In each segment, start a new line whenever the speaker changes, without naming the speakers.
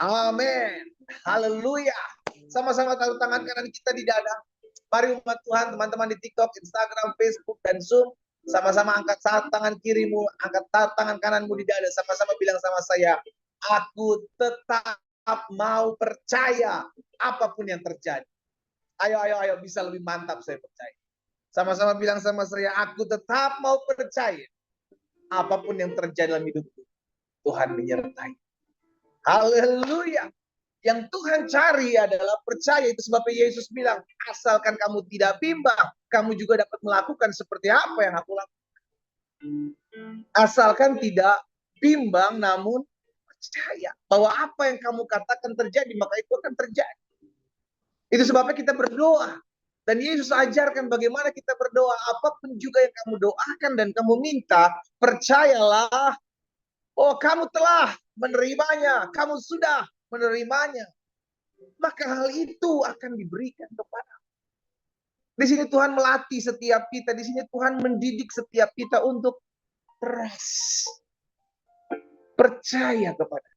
Amin. Haleluya. Sama-sama taruh tangan kanan kita di dada. Mari umat Tuhan, teman-teman di TikTok, Instagram, Facebook, dan Zoom. Sama-sama angkat tangan kirimu, angkat tangan kananmu di dada. Sama-sama bilang sama saya, aku tetap mau percaya apapun yang terjadi. Ayo, bisa lebih mantap saya percaya. Sama-sama bilang sama saya, aku tetap mau percaya apapun yang terjadi dalam hidupku. Tuhan menyertai. Haleluya. Yang Tuhan cari adalah percaya. Itu sebabnya Yesus bilang, asalkan kamu tidak bimbang, kamu juga dapat melakukan seperti apa yang aku lakukan. Asalkan tidak bimbang, namun percaya bahwa apa yang kamu katakan terjadi, maka itu akan terjadi. Itu sebabnya kita berdoa. Dan Yesus ajarkan bagaimana kita berdoa. Apapun juga yang kamu doakan dan kamu minta, percayalah, oh kamu telah menerimanya, kamu sudah menerimanya. Maka hal itu akan diberikan kepada. Di sini Tuhan melatih setiap kita. Di sini Tuhan mendidik setiap kita untuk trust. Percaya kepada.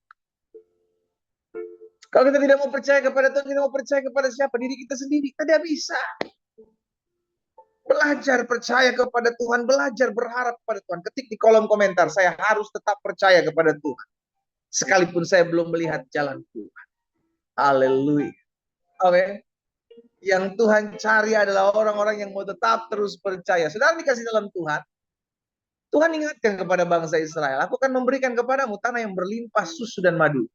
Kalau kita tidak mau percaya kepada Tuhan, kita mau percaya kepada siapa? Diri kita sendiri. Tidak bisa. Belajar percaya kepada Tuhan. Belajar berharap kepada Tuhan. Ketik di kolom komentar. Saya harus tetap percaya kepada Tuhan. Sekalipun saya belum melihat jalan Tuhan. Haleluya. Oke. Yang Tuhan cari adalah orang-orang yang mau tetap terus percaya. Saudara dikasih dalam Tuhan. Tuhan ingatkan kepada bangsa Israel, aku akan memberikan kepadamu tanah yang berlimpah susu dan madu.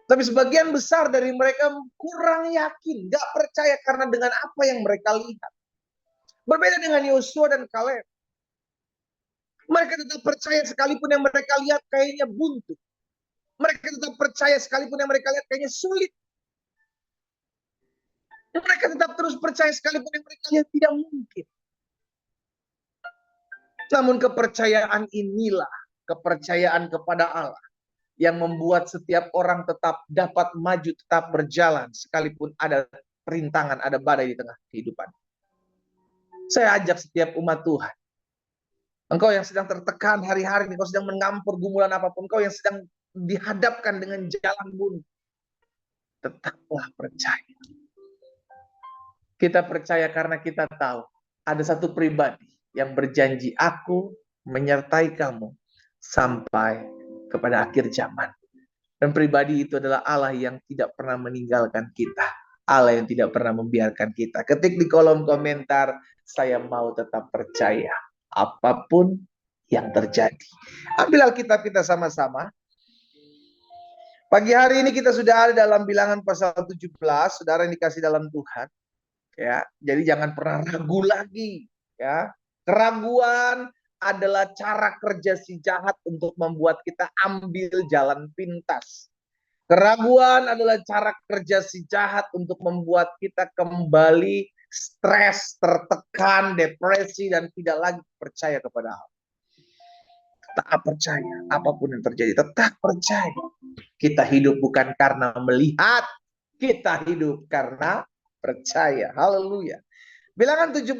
Tapi sebagian besar dari mereka kurang yakin, gak percaya karena dengan apa yang mereka lihat. Berbeda dengan Yosua dan Kaleb. Mereka tetap percaya sekalipun yang mereka lihat kayaknya buntu. Mereka tetap percaya sekalipun yang mereka lihat kayaknya sulit. Mereka tetap terus percaya sekalipun yang mereka lihat tidak mungkin. Namun kepercayaan inilah kepercayaan kepada Allah yang membuat setiap orang tetap dapat maju, tetap berjalan sekalipun ada rintangan, ada badai di tengah kehidupan. Saya ajak setiap umat Tuhan. Engkau yang sedang tertekan hari-hari, engkau sedang mengampur gumulan apapun, engkau yang sedang dihadapkan dengan jalan buntu, tetaplah percaya. Kita percaya karena kita tahu ada satu pribadi yang berjanji, aku menyertai kamu sampai kepada akhir zaman. Dan pribadi itu adalah Allah yang tidak pernah meninggalkan kita. Allah yang tidak pernah membiarkan kita. Ketik di kolom komentar, saya mau tetap percaya apapun yang terjadi. Ambil Alkitab kita sama-sama. Pagi hari ini kita sudah ada dalam Bilangan pasal 17, saudara yang dikasih dalam Tuhan. Ya, jadi jangan pernah ragu lagi, ya. Keraguan adalah cara kerja si jahat untuk membuat kita ambil jalan pintas. Keraguan adalah cara kerja si jahat untuk membuat kita kembali stres, tertekan, depresi, dan tidak lagi percaya kepada Allah. Tetap percaya apapun yang terjadi, tetap percaya. Kita hidup bukan karena melihat, kita hidup karena percaya. Haleluya. Bilangan 17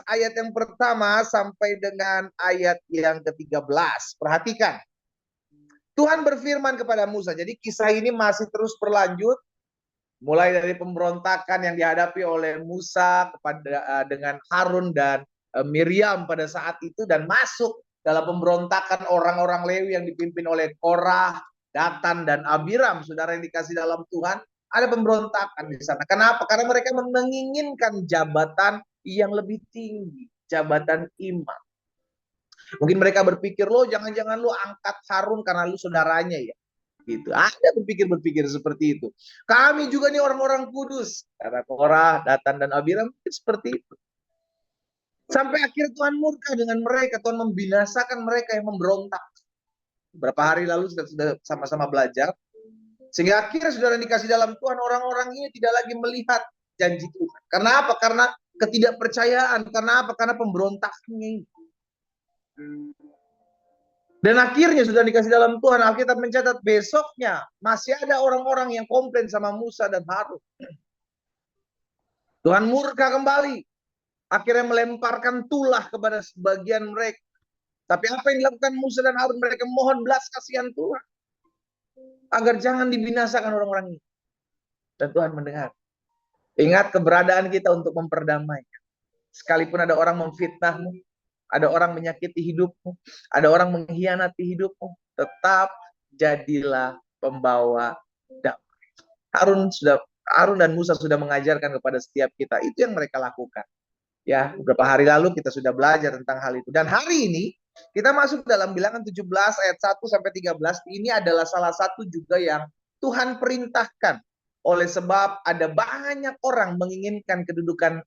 ayat yang pertama sampai dengan ayat yang ke-13. Perhatikan. Tuhan berfirman kepada Musa. Jadi kisah ini masih terus berlanjut. Mulai dari pemberontakan yang dihadapi oleh Musa kepada dengan Harun dan Miriam pada saat itu, dan masuk dalam pemberontakan orang-orang Lewi yang dipimpin oleh Korah, Datan, dan Abiram. Saudara yang dikasih dalam Tuhan, ada pemberontakan di sana. Kenapa? Karena mereka menginginkan jabatan yang lebih tinggi, jabatan imam. Mungkin mereka berpikir, lo jangan-jangan lo angkat Harun karena lo saudaranya ya. Gitu. Ada berpikir seperti itu. Kami juga nih orang-orang kudus. Karena Korah, Datan, dan Abiram seperti itu. Sampai akhir Tuhan murka dengan mereka. Tuhan membinasakan mereka yang memberontak. Beberapa hari lalu sudah sama-sama belajar. Sehingga akhirnya saudara dikasih dalam Tuhan, orang-orang ini tidak lagi melihat janji Tuhan. Karena apa? Karena ketidakpercayaan. Karena apa? Karena pemberontakannya ini. Dan akhirnya sudah dikasih dalam Tuhan, Alkitab mencatat besoknya masih ada orang-orang yang komplain sama Musa dan Harun. Tuhan murka kembali. Akhirnya melemparkan tulah kepada sebagian mereka. Tapi apa yang dilakukan Musa dan Harun? Mereka mohon belas kasihan Tuhan. agar jangan dibinasakan orang-orang ini. Dan Tuhan mendengar. Ingat keberadaan kita untuk memperdamai. Sekalipun ada orang memfitnahmu, ada orang menyakiti hidupmu, ada orang mengkhianati hidupmu, tetap jadilah pembawa damai. Harun dan Musa sudah mengajarkan kepada setiap kita, itu yang mereka lakukan. Ya, beberapa hari lalu kita sudah belajar tentang hal itu. Dan hari ini kita masuk dalam Bilangan 17 ayat 1 sampai 13. Ini adalah salah satu juga yang Tuhan perintahkan. Oleh sebab ada banyak orang menginginkan kedudukan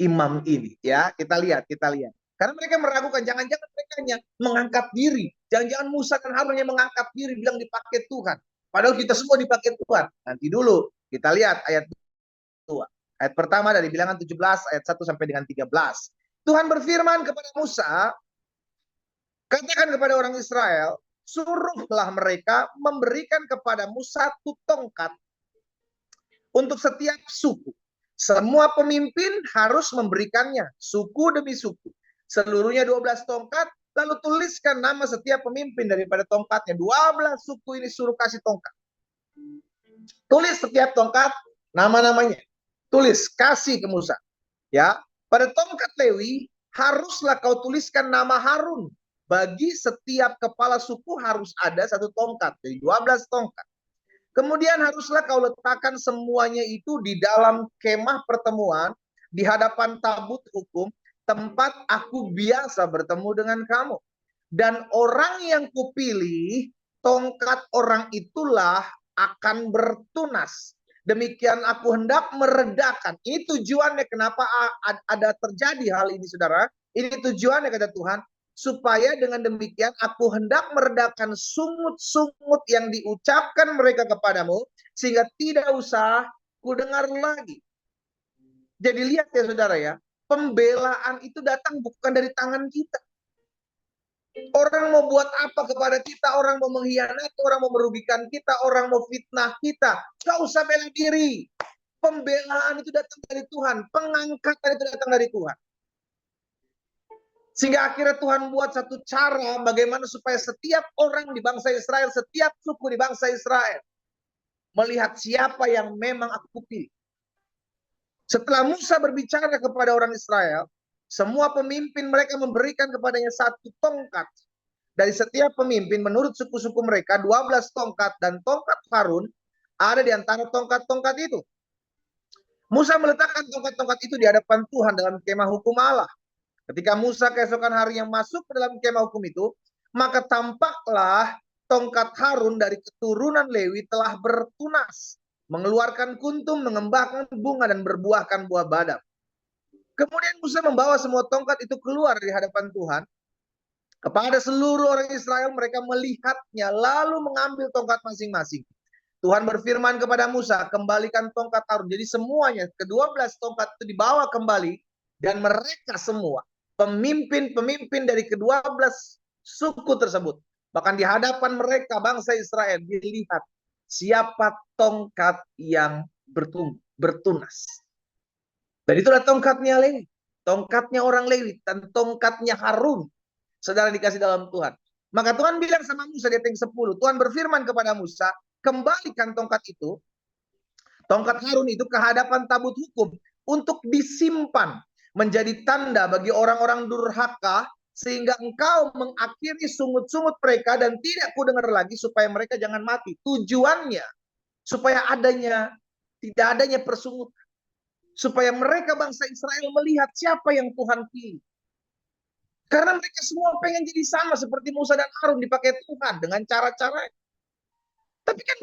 imam ini. Ya, kita lihat. Karena mereka meragukan, jangan-jangan mereka hanya mengangkat diri. Jangan-jangan Musa dan Harun yang mengangkat diri bilang dipakai Tuhan. Padahal kita semua dipakai Tuhan. Nanti dulu kita lihat ayat 2. Ayat pertama dari Bilangan 17 ayat 1 sampai dengan 13. Tuhan berfirman kepada Musa, katakan kepada orang Israel, suruhlah mereka memberikan kepadamu satu tongkat untuk setiap suku. Semua pemimpin harus memberikannya, suku demi suku. Seluruhnya 12 tongkat, lalu tuliskan nama setiap pemimpin daripada tongkatnya. 12 suku ini suruh kasih tongkat. Tulis setiap tongkat nama-namanya. Tulis, kasih ke Musa. Ya, pada tongkat Lewi haruslah kau tuliskan nama Harun. Bagi setiap kepala suku harus ada satu tongkat, jadi 12 tongkat. Kemudian haruslah kau letakkan semuanya itu di dalam kemah pertemuan, di hadapan tabut hukum, tempat aku biasa bertemu dengan kamu. Dan orang yang kupilih, tongkat orang itulah akan bertunas. Demikian aku hendak meredakan. Ini tujuannya kenapa ada terjadi hal ini, saudara. Ini tujuannya, kata Tuhan, supaya dengan demikian aku hendak meredakan sungut-sungut yang diucapkan mereka kepadamu, sehingga tidak usah kudengar lagi. Jadi lihat ya saudara ya, pembelaan itu datang bukan dari tangan kita. Orang mau buat apa kepada kita, orang mau mengkhianati, orang mau merugikan kita, orang mau fitnah kita, gak usah bela diri. Pembelaan itu datang dari Tuhan, pengangkatan itu datang dari Tuhan. Sehingga akhirnya Tuhan buat satu cara bagaimana supaya setiap orang di bangsa Israel, setiap suku di bangsa Israel melihat siapa yang memang aku pilih. Setelah Musa berbicara kepada orang Israel, semua pemimpin mereka memberikan kepadanya satu tongkat. Dari setiap pemimpin menurut suku-suku mereka 12 tongkat, dan tongkat Harun ada di antara tongkat-tongkat itu. Musa meletakkan tongkat-tongkat itu di hadapan Tuhan dalam kemah hukum Allah. Ketika Musa keesokan hari yang masuk ke dalam kemah hukum itu, maka tampaklah tongkat Harun dari keturunan Lewi telah bertunas, mengeluarkan kuntum, mengembangkan bunga, dan berbuahkan buah badam. Kemudian Musa membawa semua tongkat itu keluar di hadapan Tuhan. Kepada seluruh orang Israel, mereka melihatnya lalu mengambil tongkat masing-masing. Tuhan berfirman kepada Musa, kembalikan tongkat Harun. Jadi semuanya, ke-12 tongkat itu dibawa kembali, dan mereka semua, pemimpin-pemimpin dari ke-12 suku tersebut, bahkan di hadapan mereka, bangsa Israel, dilihat siapa tongkat yang bertunas. Dan itulah tongkatnya Lewi, tongkatnya orang Lewi, dan tongkatnya Harun. Saudara dikasih dalam Tuhan. Maka Tuhan bilang sama Musa di ayat 10, Tuhan berfirman kepada Musa, kembalikan tongkat itu, tongkat Harun itu ke hadapan tabut hukum untuk disimpan menjadi tanda bagi orang-orang durhaka, sehingga engkau mengakhiri sungut-sungut mereka dan tidak kudengar lagi, supaya mereka jangan mati. Tujuannya supaya tidak adanya persungutan, supaya mereka bangsa Israel melihat siapa yang Tuhan pilih. Karena mereka semua pengen jadi sama seperti Musa dan Harun, dipakai Tuhan dengan cara-cara. Tapi kan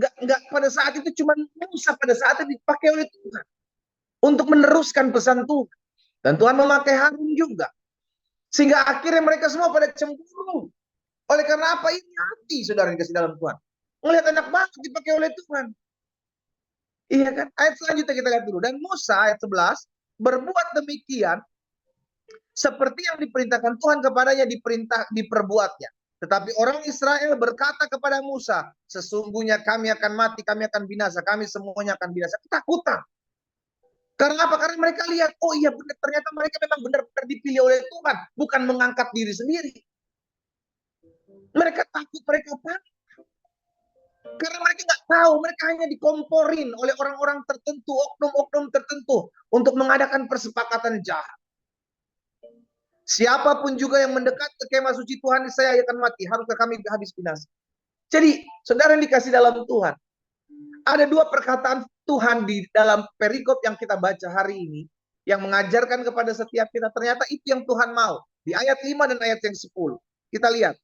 nggak pada saat itu cuma Musa, pada saat itu dipakai oleh Tuhan untuk meneruskan pesan Tuhan. Dan Tuhan memakai Harun juga. Sehingga akhirnya mereka semua pada cemburu. Oleh karena apa? Ini hati saudara dikasih dalam Tuhan. Melihat anak banget dipakai oleh Tuhan. Iya kan? Ayat selanjutnya kita lihat dulu. Dan Musa ayat 11 berbuat demikian seperti yang diperintahkan Tuhan kepadanya, diperbuatnya. Tetapi orang Israel berkata kepada Musa, sesungguhnya kami akan mati, kami akan binasa, kami semuanya akan binasa. Ketakutan. Karena apa? Karena mereka lihat, oh iya benar, ternyata mereka memang benar-benar dipilih oleh Tuhan, bukan mengangkat diri sendiri. Mereka takut, mereka panik. tahu, mereka hanya dikomporin oleh orang-orang tertentu, oknum-oknum tertentu untuk mengadakan persepakatan jahat. Siapapun juga yang mendekat ke kemah suci Tuhan, saya akan mati. Haruskah kami habis binasa? Jadi, saudara yang dikasih dalam Tuhan, ada dua perkataan Tuhan di dalam perikop yang kita baca hari ini, yang mengajarkan kepada setiap kita, ternyata itu yang Tuhan mau. Di ayat 5 dan ayat yang 10. Kita lihat.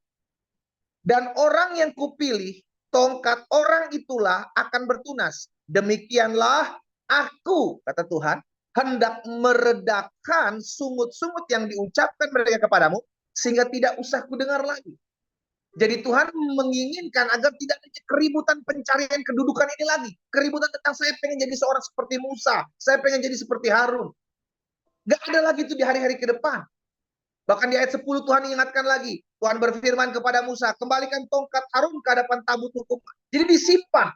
Dan orang yang kupilih, tongkat orang itulah akan bertunas. Demikianlah aku, kata Tuhan, hendak meredakan sungut-sungut yang diucapkan mereka kepadamu, sehingga tidak usah kudengar lagi. Jadi Tuhan menginginkan agar tidak ada keributan pencarian kedudukan ini lagi. Keributan tentang saya pengen jadi seorang seperti Musa, saya pengen jadi seperti Harun. Gak ada lagi itu di hari-hari ke depan. Bahkan di ayat 10 Tuhan ingatkan lagi. Tuhan berfirman kepada Musa, kembalikan tongkat Harun ke hadapan tabut hukum. Jadi disimpan.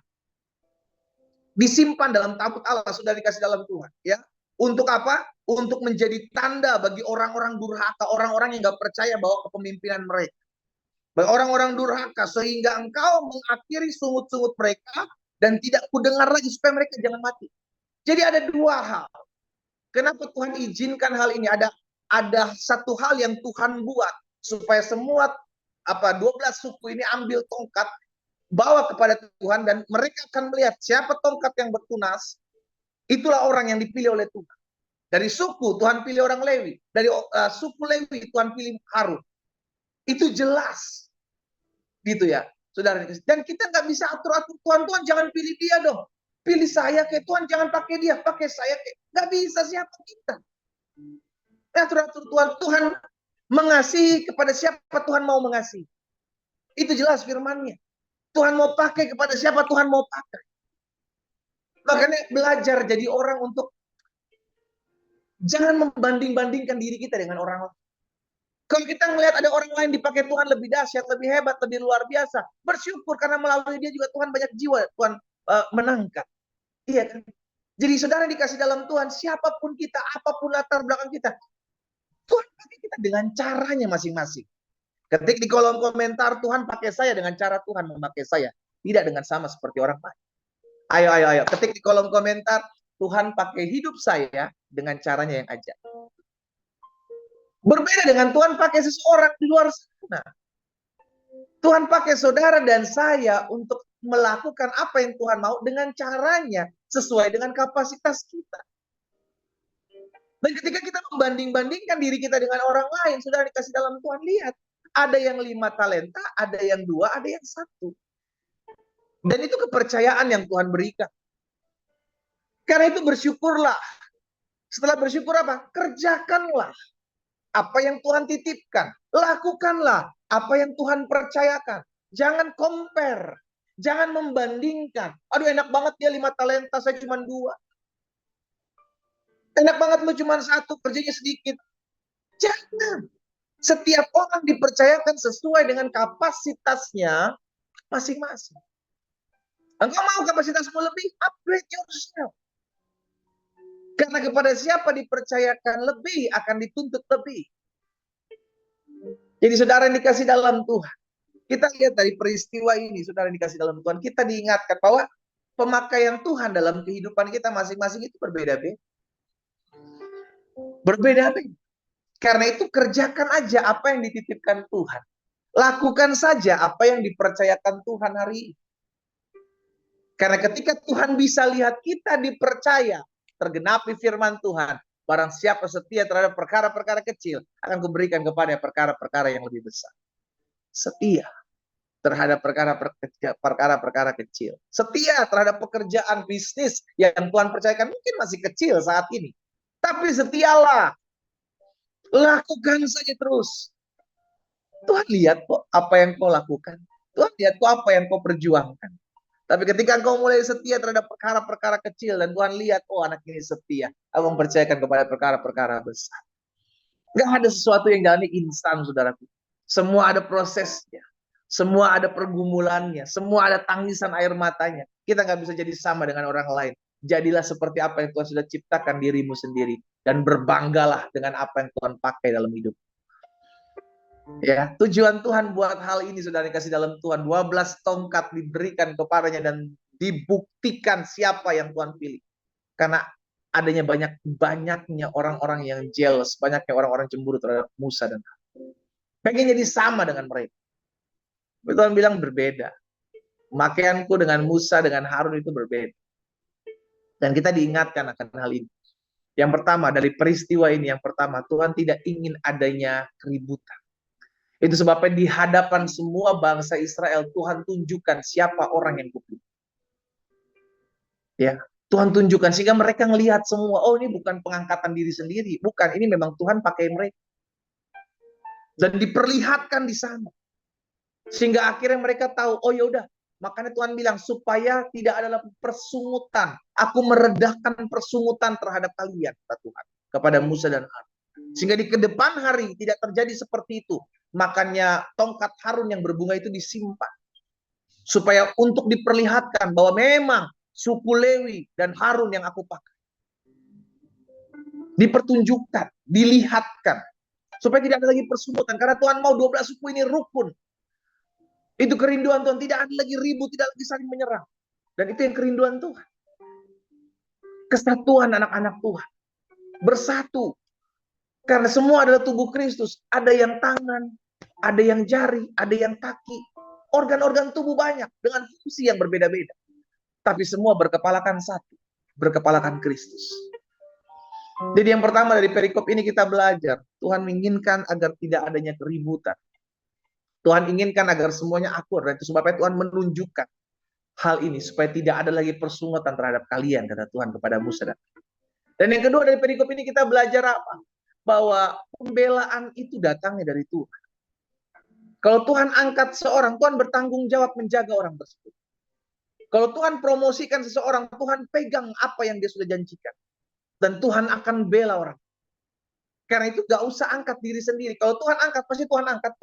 Disimpan dalam tabut Allah, sudah dikasih dalam Tuhan. Ya, untuk apa? Untuk menjadi tanda bagi orang-orang durhaka, orang-orang yang gak percaya bahwa kepemimpinan mereka. Bagi orang-orang durhaka, sehingga engkau mengakhiri sungut-sungut mereka dan tidak kudengar lagi supaya mereka jangan mati. Jadi ada dua hal. Kenapa Tuhan izinkan hal ini? Ada satu hal yang Tuhan buat supaya semua 12 suku ini ambil tongkat, bawa kepada Tuhan, dan mereka akan melihat siapa tongkat yang bertunas, itulah orang yang dipilih oleh Tuhan. Dari suku Tuhan pilih orang Lewi, dari suku Lewi Tuhan pilih Harun. Itu jelas, gitu ya, saudara. Dan kita nggak bisa atur-atur Tuhan jangan pilih dia dong, pilih saya, kayak Tuhan jangan pakai dia, pakai saya, kayak nggak bisa. Siapa kita? Atur-atur Tuhan mengasihi kepada siapa Tuhan mau mengasihi. Itu jelas firman-Nya. Tuhan mau pakai kepada siapa Tuhan mau pakai. Makanya belajar jadi orang untuk jangan membanding-bandingkan diri kita dengan orang lain. Kalau kita melihat ada orang lain dipakai Tuhan lebih dahsyat, lebih hebat, lebih luar biasa, bersyukur karena melalui dia juga Tuhan banyak jiwa Tuhan menangkat. Iya kan? Jadi saudara dikasih dalam Tuhan, siapapun kita, apapun latar belakang kita, Tuhan pakai kita dengan caranya masing-masing. Ketik di kolom komentar, Tuhan pakai saya dengan cara Tuhan memakai saya, tidak dengan sama seperti orang lain. Ayo. Ketik di kolom komentar, Tuhan pakai hidup saya dengan caranya yang ajaib. Berbeda dengan Tuhan pakai seseorang di luar sana. Tuhan pakai saudara dan saya untuk melakukan apa yang Tuhan mau dengan caranya sesuai dengan kapasitas kita. Dan ketika kita membanding-bandingkan diri kita dengan orang lain, saudara dikasih dalam Tuhan, lihat. Ada yang 5 talenta, ada yang 2, ada yang 1. Dan itu kepercayaan yang Tuhan berikan. Karena itu bersyukurlah. Setelah bersyukur apa? Kerjakanlah apa yang Tuhan titipkan. Lakukanlah apa yang Tuhan percayakan. Jangan compare. Jangan membandingkan. Aduh enak banget dia 5 talenta, saya cuma 2. Enak banget lu cuma 1, kerjanya sedikit. Jangan. Setiap orang dipercayakan sesuai dengan kapasitasnya masing-masing. Engkau mau kapasitasmu lebih? Upgrade yourself. Karena kepada siapa dipercayakan lebih, akan dituntut lebih. Jadi saudara yang dikasih dalam Tuhan, kita lihat dari peristiwa ini, saudara yang dikasih dalam Tuhan, kita diingatkan bahwa pemakaian Tuhan dalam kehidupan kita masing-masing itu berbeda-beda. Berbeda-beda. Karena itu kerjakan aja apa yang dititipkan Tuhan. Lakukan saja apa yang dipercayakan Tuhan hari ini. Karena ketika Tuhan bisa lihat kita dipercaya, tergenapi firman Tuhan, barang siapa setia terhadap perkara-perkara kecil, akan kuberikan kepada perkara-perkara yang lebih besar. Setia terhadap perkara-perkara kecil. Setia terhadap pekerjaan bisnis yang Tuhan percayakan, mungkin masih kecil saat ini. Tapi setialah. Lakukan saja terus. Tuhan lihat kok apa yang kau lakukan. Tuhan lihat kok apa yang kau perjuangkan. Tapi ketika engkau mulai setia terhadap perkara-perkara kecil dan Tuhan lihat, oh anak ini setia, aku mempercayakan kepada perkara-perkara besar. Gak ada sesuatu yang jalan instan, saudaraku. Semua ada prosesnya. Semua ada pergumulannya. Semua ada tangisan air matanya. Kita gak bisa jadi sama dengan orang lain. Jadilah seperti apa yang Tuhan sudah ciptakan dirimu sendiri. Dan berbanggalah dengan apa yang Tuhan pakai dalam hidup. Ya, tujuan Tuhan buat hal ini, saudara kasih dalam Tuhan, 12 tongkat diberikan kepadanya dan dibuktikan siapa yang Tuhan pilih. Karena adanya banyaknya orang-orang yang jealous, banyaknya orang-orang cemburu terhadap Musa dan Harun. Pengen jadi sama dengan mereka. Tuhan bilang berbeda. Pemakaianku dengan Musa, dengan Harun itu berbeda. Dan kita diingatkan akan hal ini. Yang pertama, dari peristiwa ini, yang pertama, Tuhan tidak ingin adanya keributan. Itu sebabnya di hadapan semua bangsa Israel, Tuhan tunjukkan siapa orang yang kupilih. Ya, Tuhan tunjukkan sehingga mereka ngelihat semua, oh ini bukan pengangkatan diri sendiri, bukan, ini memang Tuhan pakai mereka. Dan diperlihatkan di sana. Sehingga akhirnya mereka tahu, oh ya udah, makanya Tuhan bilang supaya tidak ada persungutan. Aku meredahkan persungutan terhadap kalian, kata Tuhan, kepada Musa dan Harun. Sehingga di kedepan hari tidak terjadi seperti itu. Makanya tongkat Harun yang berbunga itu disimpan. Supaya untuk diperlihatkan bahwa memang suku Lewi dan Harun yang aku pakai. Dipertunjukkan, dilihatkan. Supaya tidak ada lagi persungutan. Karena Tuhan mau 12 suku ini rukun. Itu kerinduan Tuhan. Tidak ada lagi ribut, tidak lagi saling menyerang. Dan itu yang kerinduan Tuhan. Kesatuan anak-anak Tuhan. Bersatu. Karena semua adalah tubuh Kristus. Ada yang tangan, ada yang jari, ada yang kaki. Organ-organ tubuh banyak dengan fungsi yang berbeda-beda. Tapi semua berkepalakan satu. Berkepalakan Kristus. Jadi yang pertama dari perikop ini kita belajar. Tuhan menginginkan agar tidak adanya keributan. Tuhan inginkan agar semuanya akur. Dan itu sebabnya Tuhan menunjukkan hal ini. Supaya tidak ada lagi persungutan terhadap kalian. Kata Tuhan kepada Musa. Dan yang kedua dari perikop ini kita belajar apa? Bahwa pembelaan itu datangnya dari Tuhan. Kalau Tuhan angkat seorang, Tuhan bertanggung jawab menjaga orang tersebut. Kalau Tuhan promosikan seseorang, Tuhan pegang apa yang dia sudah janjikan. Dan Tuhan akan bela orang. Karena itu gak usah angkat diri sendiri. Kalau Tuhan angkat, pasti Tuhan angkat.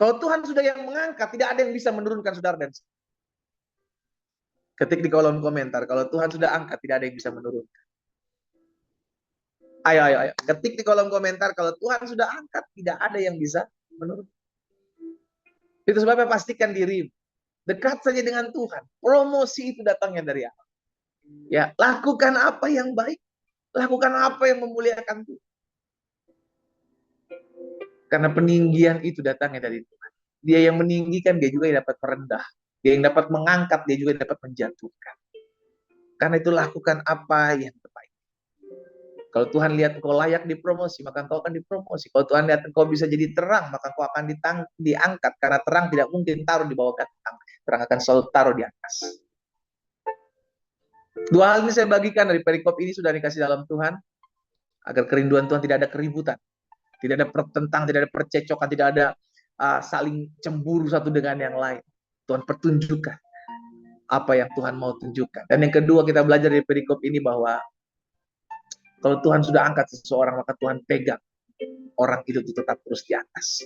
Kalau Tuhan sudah yang mengangkat, tidak ada yang bisa menurunkan saudara dan saya. Ketik di kolom komentar, kalau Tuhan sudah angkat, tidak ada yang bisa menurunkan. Ayo. Ketik di kolom komentar, kalau Tuhan sudah angkat, tidak ada yang bisa menurunkan. Itu sebabnya pastikan diri dekat saja dengan Tuhan. Promosi itu datangnya dari Allah. Ya, lakukan apa yang baik, lakukan apa yang memuliakan Tuhan. Karena peninggian itu datangnya dari Tuhan. Dia yang meninggikan, dia juga yang dapat merendah. Dia yang dapat mengangkat, dia juga yang dapat menjatuhkan. Karena itu lakukan apa yang terbaik. Kalau Tuhan lihat engkau layak dipromosi, maka engkau akan dipromosi. Kalau Tuhan lihat engkau bisa jadi terang, maka engkau akan diangkat. Karena terang tidak mungkin taruh di bawah kantang. Terang akan selalu taruh di atas. Dua hal ini saya bagikan dari perikop ini sudah dikasih dalam Tuhan. Agar kerinduan Tuhan tidak ada keributan. Tidak ada pertentang, tidak ada percecokan, tidak ada saling cemburu satu dengan yang lain. Tuhan pertunjukkan apa yang Tuhan mau tunjukkan. Dan yang kedua kita belajar dari perikop ini bahwa kalau Tuhan sudah angkat seseorang, maka Tuhan pegang orang itu tetap terus di atas.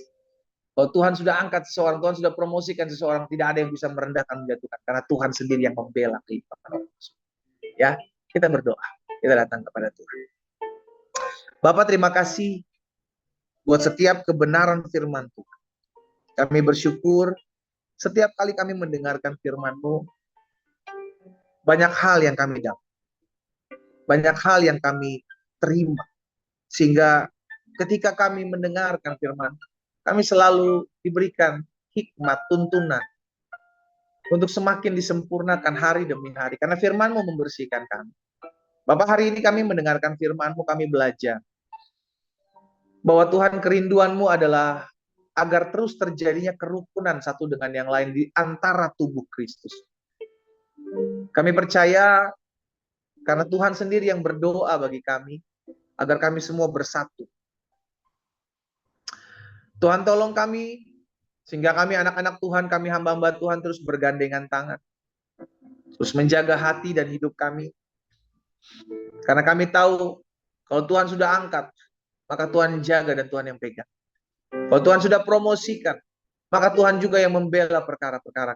Kalau Tuhan sudah angkat seseorang, Tuhan sudah promosikan seseorang, tidak ada yang bisa merendahkan, menjatuhkan. Karena Tuhan sendiri yang membela kehidupan orang. Ya, kita berdoa. Kita datang kepada Tuhan. Bapak, terima kasih buat setiap kebenaran firman Tuhan. Kami bersyukur setiap kali kami mendengarkan firman-Mu, banyak hal yang kami dapat. Banyak hal yang kami terima. Sehingga ketika kami mendengarkan firman, kami selalu diberikan hikmat, tuntunan untuk semakin disempurnakan hari demi hari. Karena firman-Mu membersihkan kami. Bapak, hari ini kami mendengarkan firman-Mu, kami belajar bahwa Tuhan, kerinduan-Mu adalah agar terus terjadinya kerukunan satu dengan yang lain di antara tubuh Kristus. Kami percaya karena Tuhan sendiri yang berdoa bagi kami agar kami semua bersatu. Tuhan, tolong kami sehingga kami anak-anak Tuhan, kami hamba-hamba Tuhan terus bergandengan tangan. Terus menjaga hati dan hidup kami. Karena kami tahu kalau Tuhan sudah angkat, maka Tuhan jaga dan Tuhan yang pegang. Kalau Tuhan sudah promosikan, maka Tuhan juga yang membela perkara-perkara.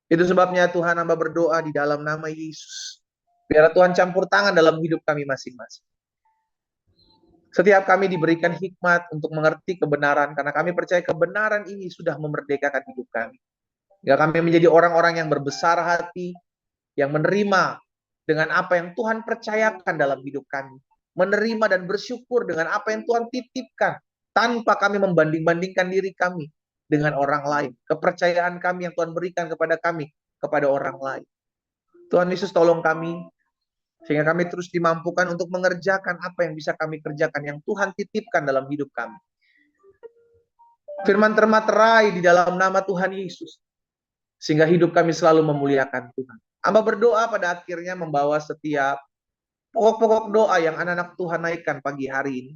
Itu sebabnya Tuhan, hamba berdoa di dalam nama Yesus. Biar Tuhan campur tangan dalam hidup kami masing-masing. Setiap kami diberikan hikmat untuk mengerti kebenaran. Karena kami percaya kebenaran ini sudah memerdekakan hidup kami. Sehingga kami menjadi orang-orang yang berbesar hati, yang menerima dengan apa yang Tuhan percayakan dalam hidup kami. Menerima dan bersyukur dengan apa yang Tuhan titipkan, tanpa kami membanding-bandingkan diri kami dengan orang lain. Kepercayaan kami yang Tuhan berikan kepada kami, kepada orang lain. Tuhan Yesus tolong kami, sehingga kami terus dimampukan untuk mengerjakan apa yang bisa kami kerjakan, yang Tuhan titipkan dalam hidup kami. Firman termaterai di dalam nama Tuhan Yesus, sehingga hidup kami selalu memuliakan Tuhan. Hamba berdoa pada akhirnya membawa setiap pokok-pokok doa yang anak-anak Tuhan naikkan pagi hari ini.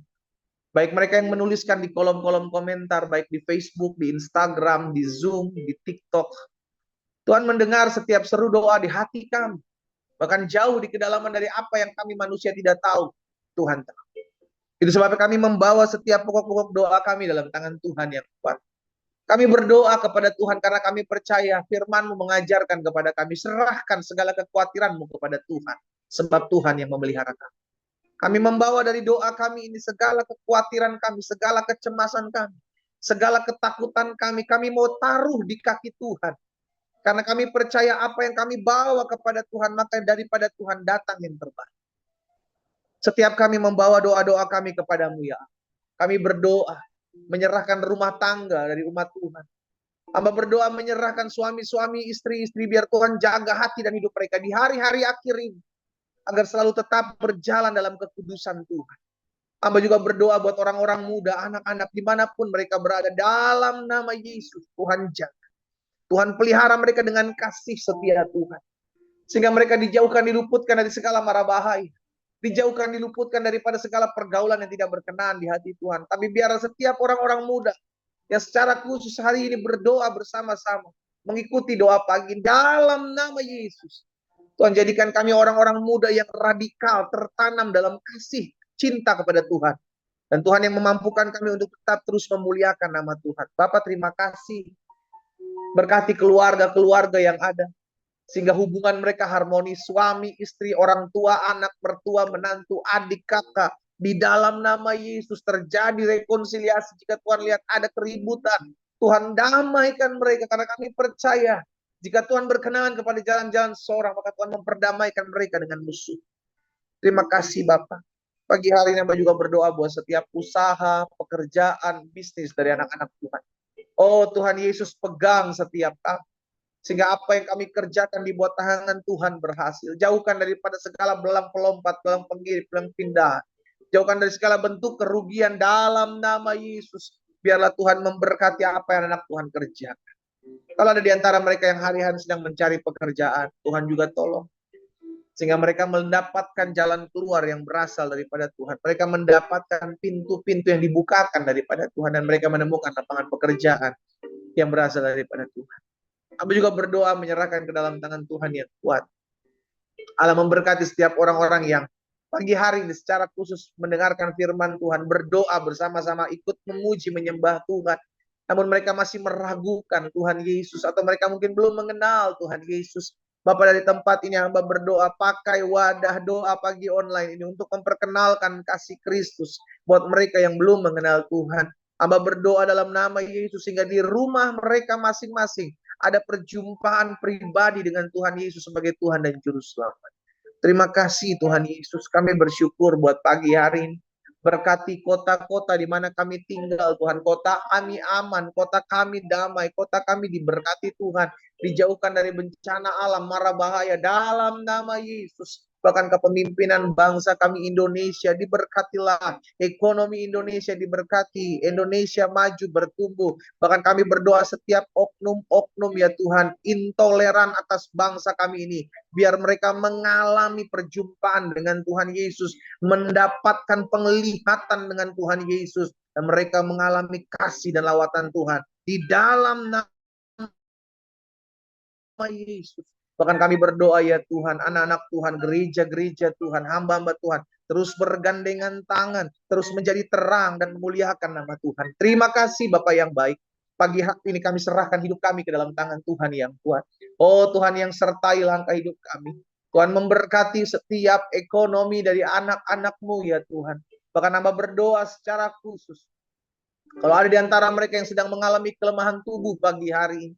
Baik mereka yang menuliskan di kolom-kolom komentar, baik di Facebook, di Instagram, di Zoom, di TikTok. Tuhan mendengar setiap seru doa di hati kami. Bahkan jauh di kedalaman dari apa yang kami manusia tidak tahu, Tuhan tahu. Itu sebabnya kami membawa setiap pokok-pokok doa kami dalam tangan Tuhan yang kuat. Kami berdoa kepada Tuhan karena kami percaya firman-Mu mengajarkan kepada kami, serahkan segala kekhawatiran-Mu kepada Tuhan, sebab Tuhan yang memelihara kami. Kami membawa dari doa kami ini segala kekhawatiran kami, segala kecemasan kami, segala ketakutan kami mau taruh di kaki Tuhan. Karena kami percaya apa yang kami bawa kepada Tuhan, maka daripada Tuhan datang yang terbaik. Setiap kami membawa doa-doa kami kepadamu ya. Kami berdoa, menyerahkan rumah tangga dari umat Tuhan. Hamba berdoa menyerahkan suami-suami, istri-istri, biar Tuhan jaga hati dan hidup mereka di hari-hari akhir ini. Agar selalu tetap berjalan dalam kekudusan Tuhan. Hamba juga berdoa buat orang-orang muda, anak-anak, dimanapun mereka berada. Dalam nama Yesus, Tuhan jaga. Tuhan pelihara mereka dengan kasih setia Tuhan. Sehingga mereka dijauhkan, diluputkan dari segala mara bahaya. Dijauhkan, diluputkan daripada segala pergaulan yang tidak berkenan di hati Tuhan. Tapi biar setiap orang-orang muda yang secara khusus hari ini berdoa bersama-sama, mengikuti doa pagi dalam nama Yesus. Tuhan jadikan kami orang-orang muda yang radikal, tertanam dalam kasih, cinta kepada Tuhan. Dan Tuhan yang memampukan kami untuk tetap terus memuliakan nama Tuhan. Bapak terima kasih. Berkati keluarga-keluarga yang ada. Sehingga hubungan mereka harmonis, suami, istri, orang tua, anak, mertua, menantu, adik, kakak. Di dalam nama Yesus terjadi rekonsiliasi. Jika Tuhan lihat ada keributan, Tuhan damaikan mereka. Karena kami percaya, jika Tuhan berkenan kepada jalan-jalan seorang, maka Tuhan memperdamaikan mereka dengan musuh. Terima kasih Bapak. Pagi hari ini Bapak juga berdoa buat setiap usaha, pekerjaan, bisnis dari anak-anak Tuhan. Oh Tuhan Yesus, pegang setiap kami. Sehingga apa yang kami kerjakan di bawah tangan Tuhan berhasil. Jauhkan daripada segala belang pelompat, belang penggiri, belang pindah. Jauhkan dari segala bentuk kerugian dalam nama Yesus. Biarlah Tuhan memberkati apa yang anak Tuhan kerjakan. Kalau ada di antara mereka yang hari-hari sedang mencari pekerjaan, Tuhan juga tolong. Sehingga mereka mendapatkan jalan keluar yang berasal daripada Tuhan. Mereka mendapatkan pintu-pintu yang dibukakan daripada Tuhan. Dan mereka menemukan lapangan pekerjaan yang berasal daripada Tuhan. Kami juga berdoa menyerahkan ke dalam tangan Tuhan yang kuat. Allah memberkati setiap orang-orang yang pagi hari ini secara khusus mendengarkan firman Tuhan, berdoa bersama-sama, ikut memuji, menyembah Tuhan. Namun mereka masih meragukan Tuhan Yesus, atau mereka mungkin belum mengenal Tuhan Yesus. Bapak, dari tempat ini hamba berdoa, pakai wadah doa pagi online ini untuk memperkenalkan kasih Kristus buat mereka yang belum mengenal Tuhan. Hamba berdoa dalam nama Yesus, sehingga di rumah mereka masing-masing ada perjumpaan pribadi dengan Tuhan Yesus sebagai Tuhan dan Juru Selamat. Terima kasih Tuhan Yesus. Kami bersyukur buat pagi hari ini. Berkati kota-kota di mana kami tinggal, Tuhan. Kota kami aman, kota kami damai, kota kami diberkati Tuhan. Dijauhkan dari bencana alam, mara bahaya dalam nama Yesus. Bahkan kepemimpinan bangsa kami Indonesia diberkatilah. Ekonomi Indonesia diberkati. Indonesia maju, bertumbuh. Bahkan kami berdoa setiap oknum-oknum ya Tuhan, intoleran atas bangsa kami ini. Biar mereka mengalami perjumpaan dengan Tuhan Yesus. Mendapatkan penglihatan dengan Tuhan Yesus. Dan mereka mengalami kasih dan lawatan Tuhan. Di dalam nama Yesus. Bahkan kami berdoa ya Tuhan, anak-anak Tuhan, gereja-gereja Tuhan, hamba-hamba Tuhan, terus bergandengan tangan, terus menjadi terang dan memuliakan nama Tuhan. Terima kasih Bapak yang baik. Pagi hari ini kami serahkan hidup kami ke dalam tangan Tuhan yang kuat. Oh Tuhan yang sertai langkah hidup kami. Tuhan memberkati setiap ekonomi dari anak-anak-Mu ya Tuhan. Bahkan hamba berdoa secara khusus. Kalau ada di antara mereka yang sedang mengalami kelemahan tubuh pagi hari ini,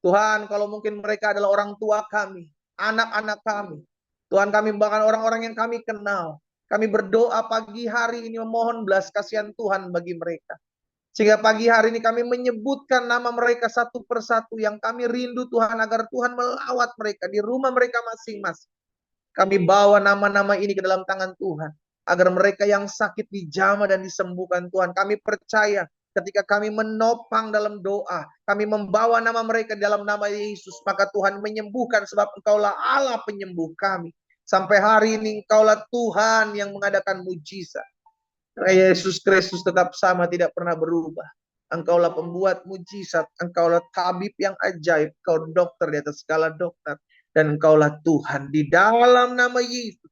Tuhan, kalau mungkin mereka adalah orang tua kami, anak-anak kami, Tuhan, kami bahkan orang-orang yang kami kenal, kami berdoa pagi hari ini memohon belas kasihan Tuhan bagi mereka. Sehingga pagi hari ini kami menyebutkan nama mereka satu persatu yang kami rindu Tuhan, agar Tuhan melawat mereka di rumah mereka masing-masing. Kami bawa nama-nama ini ke dalam tangan Tuhan, agar mereka yang sakit dijamah dan disembuhkan Tuhan. Kami percaya ketika kami menopang dalam doa, kami membawa nama mereka dalam nama Yesus, maka Tuhan menyembuhkan, sebab Engkaulah Allah penyembuh kami. Sampai hari ini Engkaulah Tuhan yang mengadakan mujizat. Yesus Kristus tetap sama, tidak pernah berubah. Engkaulah pembuat mujizat, Engkaulah tabib yang ajaib, Engkau dokter di atas segala dokter, dan Engkaulah Tuhan. Di dalam nama Yesus,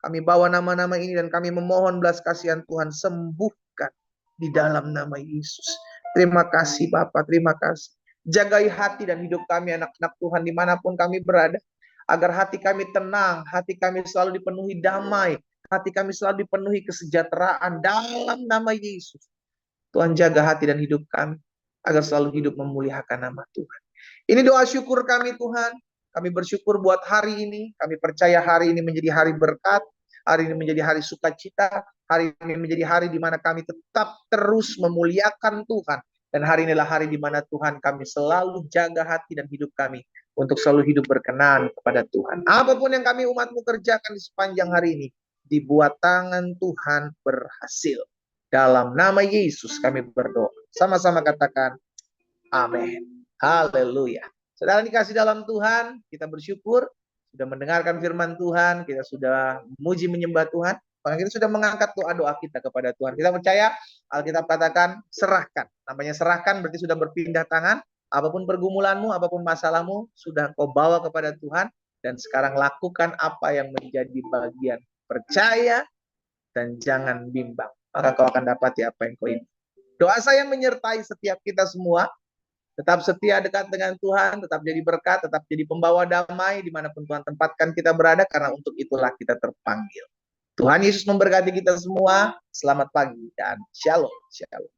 kami bawa nama-nama ini dan kami memohon belas kasihan Tuhan, sembuhkan di dalam nama Yesus. Terima kasih Bapa, terima kasih. Jagai hati dan hidup kami anak-anak Tuhan dimanapun kami berada, agar hati kami tenang, hati kami selalu dipenuhi damai, hati kami selalu dipenuhi kesejahteraan dalam nama Yesus. Tuhan, jaga hati dan hidup kami, agar selalu hidup memuliakan nama Tuhan. Ini doa syukur kami Tuhan. Kami bersyukur buat hari ini. Kami percaya hari ini menjadi hari berkat. Hari ini menjadi hari sukacita. Hari ini menjadi hari di mana kami tetap terus memuliakan Tuhan. Dan hari inilah hari di mana Tuhan, kami selalu jaga hati dan hidup kami untuk selalu hidup berkenan kepada Tuhan. Apapun yang kami umat-Mu kerjakan di sepanjang hari ini, dibuat tangan Tuhan berhasil. Dalam nama Yesus kami berdoa. Sama-sama katakan amin. Haleluya. Saudara dikasih dalam Tuhan, kita bersyukur sudah mendengarkan firman Tuhan, kita sudah memuji menyembah Tuhan, bahkan kita sudah mengangkat doa-doa kita kepada Tuhan. Kita percaya Alkitab katakan serahkan. Namanya serahkan berarti sudah berpindah tangan. Apapun pergumulanmu, apapun masalahmu, sudah kau bawa kepada Tuhan. Dan sekarang lakukan apa yang menjadi bagian. Percaya dan jangan bimbang. Maka kau akan dapati apa yang kau ingin. Doa saya menyertai setiap kita semua. Tetap setia dekat dengan Tuhan, tetap jadi berkat, tetap jadi pembawa damai dimanapun Tuhan tempatkan kita berada, karena untuk itulah kita terpanggil. Tuhan Yesus memberkati kita semua. Selamat pagi dan shalom. Shalom.